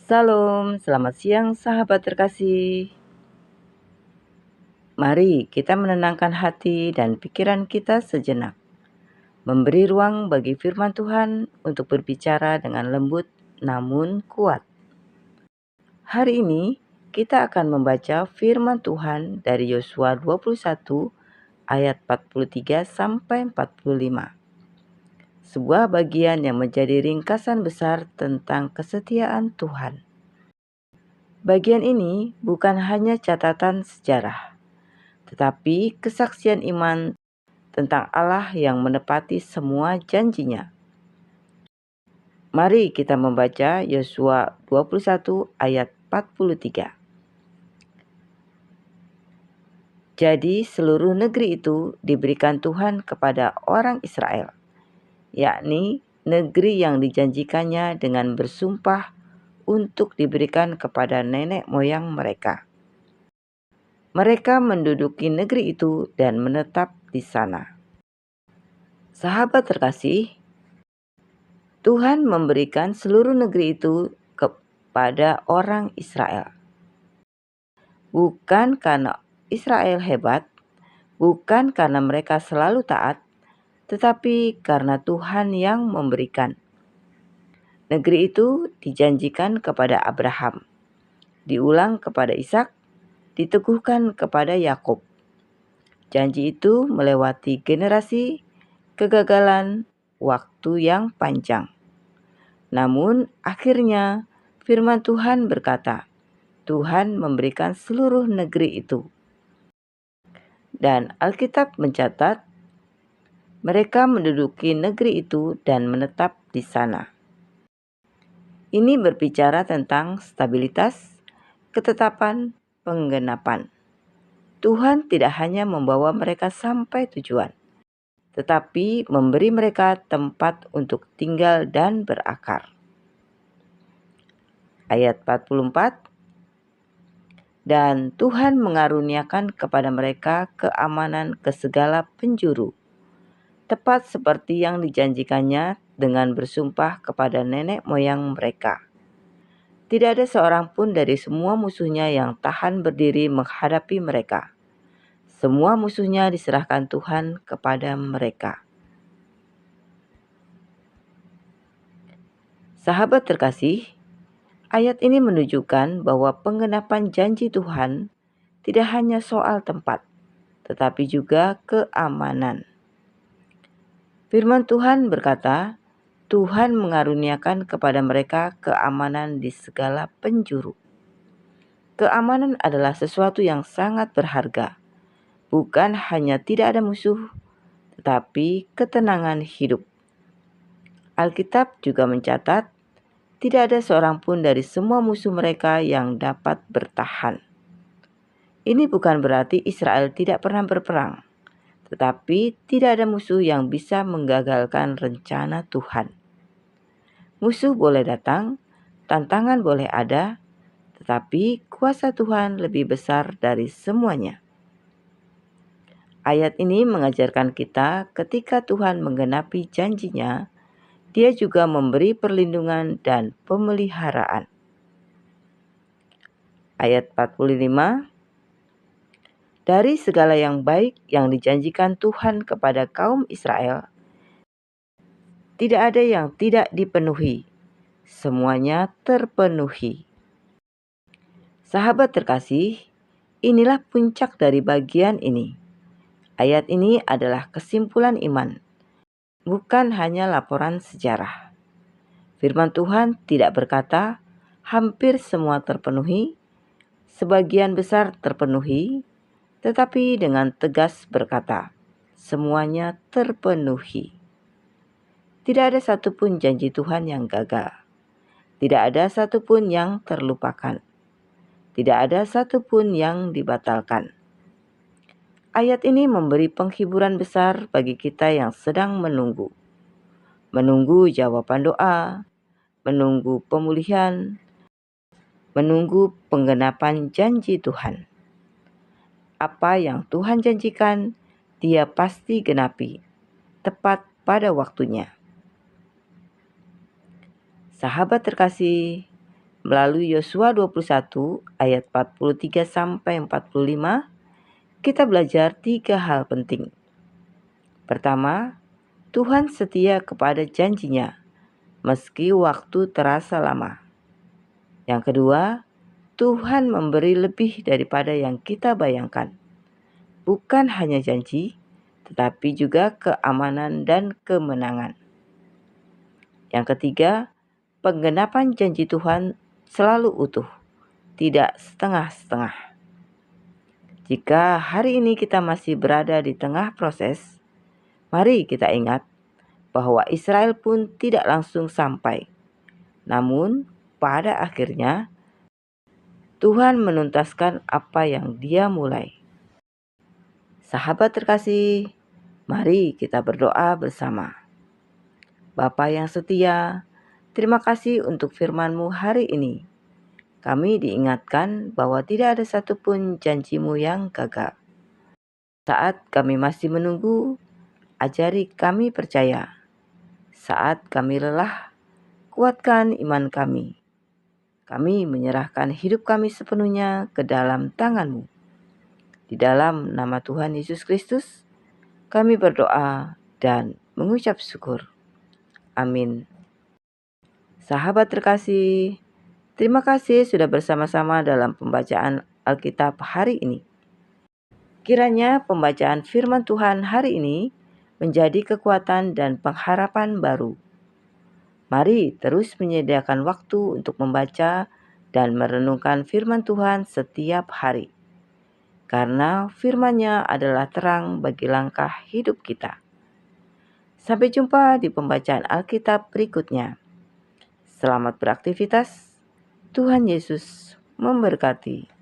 Salam, selamat siang sahabat terkasih. Mari kita menenangkan hati dan pikiran kita sejenak, memberi ruang bagi firman Tuhan untuk berbicara dengan lembut namun kuat. Hari ini kita akan membaca firman Tuhan dari Yosua 21 ayat 43 sampai 45. Sebuah bagian yang menjadi ringkasan besar tentang kesetiaan Tuhan. Bagian ini bukan hanya catatan sejarah, tetapi kesaksian iman tentang Allah yang menepati semua janjinya. Mari kita membaca Yosua 21 ayat 43. Jadi seluruh negeri itu diberikan Tuhan kepada orang Israel, yakni negeri yang dijanjikannya dengan bersumpah untuk diberikan kepada nenek moyang mereka. Mereka menduduki negeri itu dan menetap di sana. Sahabat terkasih, Tuhan memberikan seluruh negeri itu kepada orang Israel. Bukan karena Israel hebat, bukan karena mereka selalu taat, tetapi karena Tuhan yang memberikan. Negeri itu dijanjikan kepada Abraham, diulang kepada Ishak, diteguhkan kepada Yakub. Janji itu melewati generasi, kegagalan, waktu yang panjang. Namun akhirnya firman Tuhan berkata, Tuhan memberikan seluruh negeri itu. Dan Alkitab mencatat, mereka menduduki negeri itu dan menetap di sana. Ini berbicara tentang stabilitas, ketetapan, penggenapan. Tuhan tidak hanya membawa mereka sampai tujuan, tetapi memberi mereka tempat untuk tinggal dan berakar. Ayat 44, dan Tuhan mengaruniakan kepada mereka keamanan ke segala penjuru, tepat seperti yang dijanjikannya dengan bersumpah kepada nenek moyang mereka. Tidak ada seorang pun dari semua musuhnya yang tahan berdiri menghadapi mereka. Semua musuhnya diserahkan Tuhan kepada mereka. Sahabat terkasih, ayat ini menunjukkan bahwa penggenapan janji Tuhan tidak hanya soal tempat, tetapi juga keamanan. Firman Tuhan berkata, Tuhan mengaruniakan kepada mereka keamanan di segala penjuru. Keamanan adalah sesuatu yang sangat berharga. Bukan hanya tidak ada musuh, tetapi ketenangan hidup. Alkitab juga mencatat, tidak ada seorang pun dari semua musuh mereka yang dapat bertahan. Ini bukan berarti Israel tidak pernah berperang, tetapi tidak ada musuh yang bisa menggagalkan rencana Tuhan. Musuh boleh datang, tantangan boleh ada, tetapi kuasa Tuhan lebih besar dari semuanya. Ayat ini mengajarkan kita ketika Tuhan menggenapi janjinya, Dia juga memberi perlindungan dan pemeliharaan. Ayat 45, dari segala yang baik yang dijanjikan Tuhan kepada kaum Israel, tidak ada yang tidak dipenuhi. Semuanya terpenuhi. Sahabat terkasih, inilah puncak dari bagian ini. Ayat ini adalah kesimpulan iman, bukan hanya laporan sejarah. Firman Tuhan tidak berkata, hampir semua terpenuhi, sebagian besar terpenuhi, tetapi dengan tegas berkata, semuanya terpenuhi. Tidak ada satupun janji Tuhan yang gagal. Tidak ada satupun yang terlupakan. Tidak ada satupun yang dibatalkan. Ayat ini memberi penghiburan besar bagi kita yang sedang menunggu. Menunggu jawaban doa, menunggu pemulihan, menunggu penggenapan janji Tuhan. Apa yang Tuhan janjikan, Dia pasti genapi, tepat pada waktunya. Sahabat terkasih, Melalui Yosua 21 ayat 43 sampai 45, kita belajar 3 hal penting. Pertama, Tuhan setia kepada janjinya, meski waktu terasa lama. Yang kedua, Tuhan memberi lebih daripada yang kita bayangkan. Bukan hanya janji, tetapi juga keamanan dan kemenangan. Yang ketiga, penggenapan janji Tuhan selalu utuh, tidak setengah-setengah. Jika hari ini kita masih berada di tengah proses, mari kita ingat bahwa Israel pun tidak langsung sampai. Namun, pada akhirnya, Tuhan menuntaskan apa yang Dia mulai. Sahabat terkasih, mari kita berdoa bersama. Bapa yang setia, terima kasih untuk firman-Mu hari ini. Kami diingatkan bahwa tidak ada satupun janji-Mu yang gagal. Saat kami masih menunggu, ajari kami percaya. Saat kami lelah, kuatkan iman kami. Kami menyerahkan hidup kami sepenuhnya ke dalam tangan-Mu. Di dalam nama Tuhan Yesus Kristus, kami berdoa dan mengucap syukur. Amin. Sahabat terkasih, terima kasih sudah bersama-sama dalam pembacaan Alkitab hari ini. Kiranya pembacaan firman Tuhan hari ini menjadi kekuatan dan pengharapan baru. Mari terus menyediakan waktu untuk membaca dan merenungkan firman Tuhan setiap hari. Karena firman-Nya adalah terang bagi langkah hidup kita. Sampai jumpa di pembacaan Alkitab berikutnya. Selamat beraktivitas. Tuhan Yesus memberkati.